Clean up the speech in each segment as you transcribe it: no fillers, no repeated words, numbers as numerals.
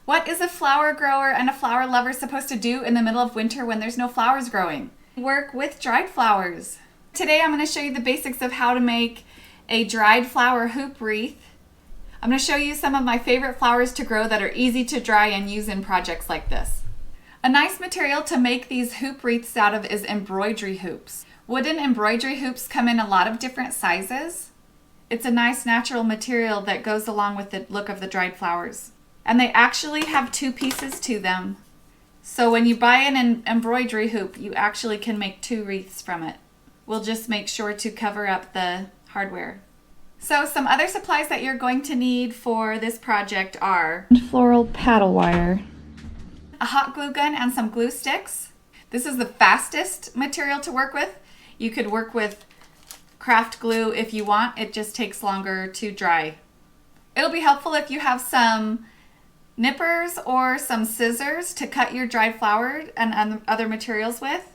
What is a flower grower and a flower lover supposed to do in the middle of winter when there's no flowers growing? Work with dried flowers. Today I'm going to show you the basics of how to make a dried flower hoop wreath. I'm going to show you some of my favorite flowers to grow that are easy to dry and use in projects like this. A nice material to make these hoop wreaths out of is embroidery hoops. Wooden embroidery hoops come in a lot of different sizes. It's a nice natural material that goes along with the look of the dried flowers. And they actually have two pieces to them. So when you buy an embroidery hoop, you actually can make two wreaths from it. We'll just make sure to cover up the hardware. So some other supplies that you're going to need for this project are floral paddle wire, a hot glue gun and some glue sticks. This is the fastest material to work with. You could work with craft glue if you want. It just takes longer to dry. It'll be helpful if you have some nippers or some scissors to cut your dried flower and other materials with.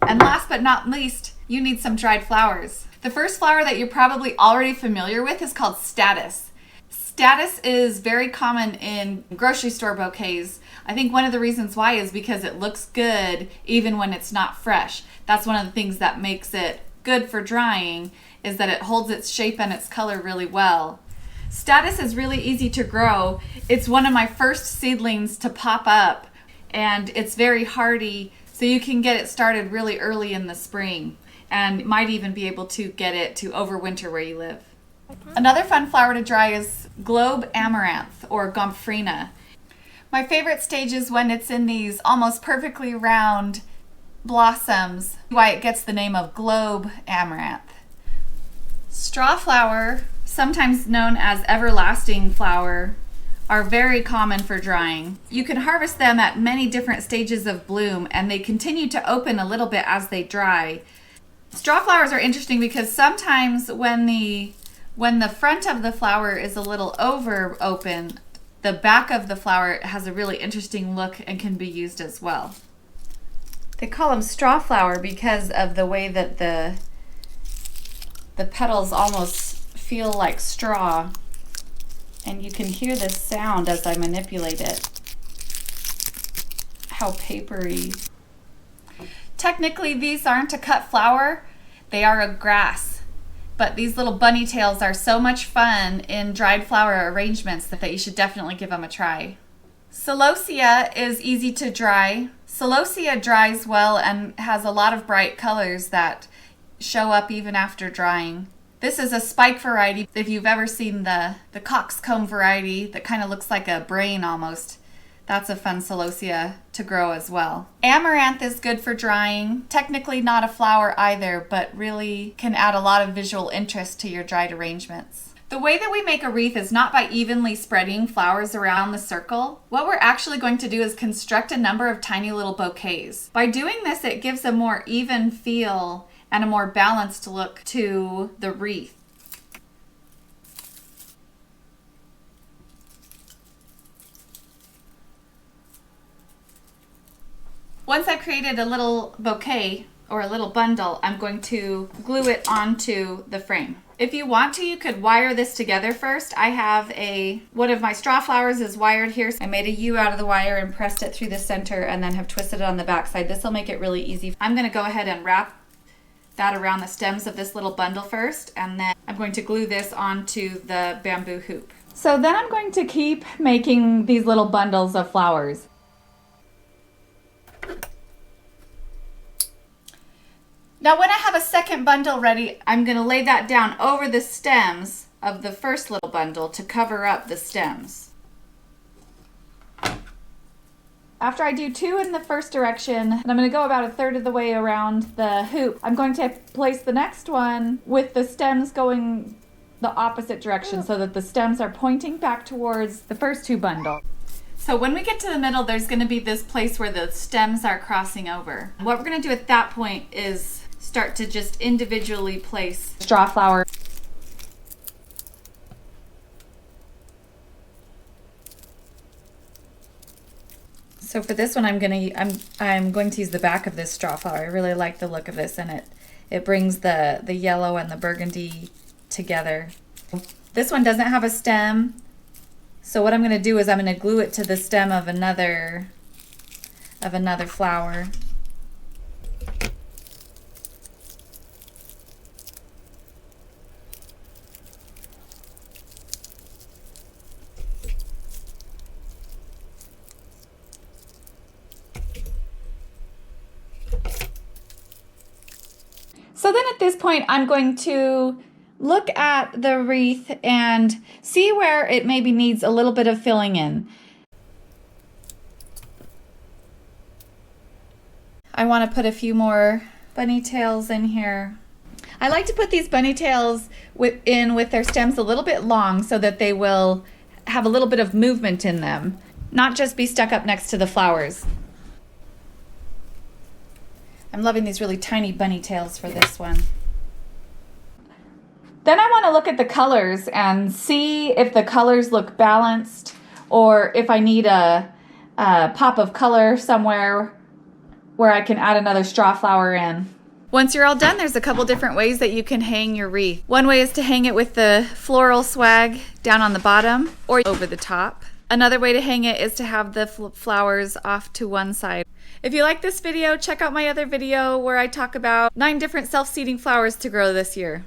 And last but not least, you need some dried flowers. The first flower that you're probably already familiar with is called statice. Statice is very common in grocery store bouquets. I think one of the reasons why is because it looks good even when it's not fresh. That's one of the things that makes it good for drying, is that it holds its shape and its color really well. Statice is really easy to grow. It's one of my first seedlings to pop up, and it's very hardy, so you can get it started really early in the spring and might even be able to get it to overwinter where you live. Another fun flower to dry is globe amaranth or gomphrena. My favorite stage is when it's in these almost perfectly round blossoms, why it gets the name of globe amaranth. Straw flower, sometimes known as everlasting flower, are very common for drying. You can harvest them at many different stages of bloom, and they continue to open a little bit as they dry. Straw flowers are interesting because sometimes when the front of the flower is a little over open, the back of the flower has a really interesting look and can be used as well. They call them straw flower because of the way that the petals almost feel like straw, and you can hear this sound as I manipulate it. How papery. Technically, these aren't a cut flower, they are a grass. But these little bunny tails are so much fun in dried flower arrangements that you should definitely give them a try. Celosia is easy to dry. Celosia dries well and has a lot of bright colors that show up even after drying. This is a spike variety. If you've ever seen the coxcomb variety that kind of looks like a brain almost, that's a fun celosia to grow as well. Amaranth is good for drying. Technically not a flower either, but really can add a lot of visual interest to your dried arrangements. The way that we make a wreath is not by evenly spreading flowers around the circle. What we're actually going to do is construct a number of tiny little bouquets. By doing this, it gives a more even feel and a more balanced look to the wreath. Once I've created a little bouquet or a little bundle, I'm going to glue it onto the frame. If you want to, you could wire this together first. I have one of my straw flowers is wired here. I made a U out of the wire and pressed it through the center and then have twisted it on the back side. This will make it really easy. I'm going to go ahead and wrap that around the stems of this little bundle first, and then I'm going to glue this onto the bamboo hoop. So then I'm going to keep making these little bundles of flowers. Now when I have a second bundle ready, I'm going to lay that down over the stems of the first little bundle to cover up the stems. After I do two in the first direction, and I'm going to go about a third of the way around the hoop, I'm going to place the next one with the stems going the opposite direction so that the stems are pointing back towards the first two bundles. So when we get to the middle, there's going to be this place where the stems are crossing over. What we're going to do at that point is start to just individually place straw flower. So for this one, I'm going to use the back of this straw flower. I really like the look of this, and it brings the yellow and the burgundy together. This one doesn't have a stem, So what I'm going to do is I'm going to glue it to the stem of another flower. So then at this point, I'm going to look at the wreath and see where it maybe needs a little bit of filling in. I want to put a few more bunny tails in here. I like to put these bunny tails in with their stems a little bit long so that they will have a little bit of movement in them, not just be stuck up next to the flowers. I'm loving these really tiny bunny tails for this one. Then I want to look at the colors and see if the colors look balanced or if I need a pop of color somewhere where I can add another straw flower in. Once you're all done, there's a couple different ways that you can hang your wreath. One way is to hang it with the floral swag down on the bottom or over the top. Another way to hang it is to have the flowers off to one side. If you like this video, check out my other video where I talk about 9 different self-seeding flowers to grow this year.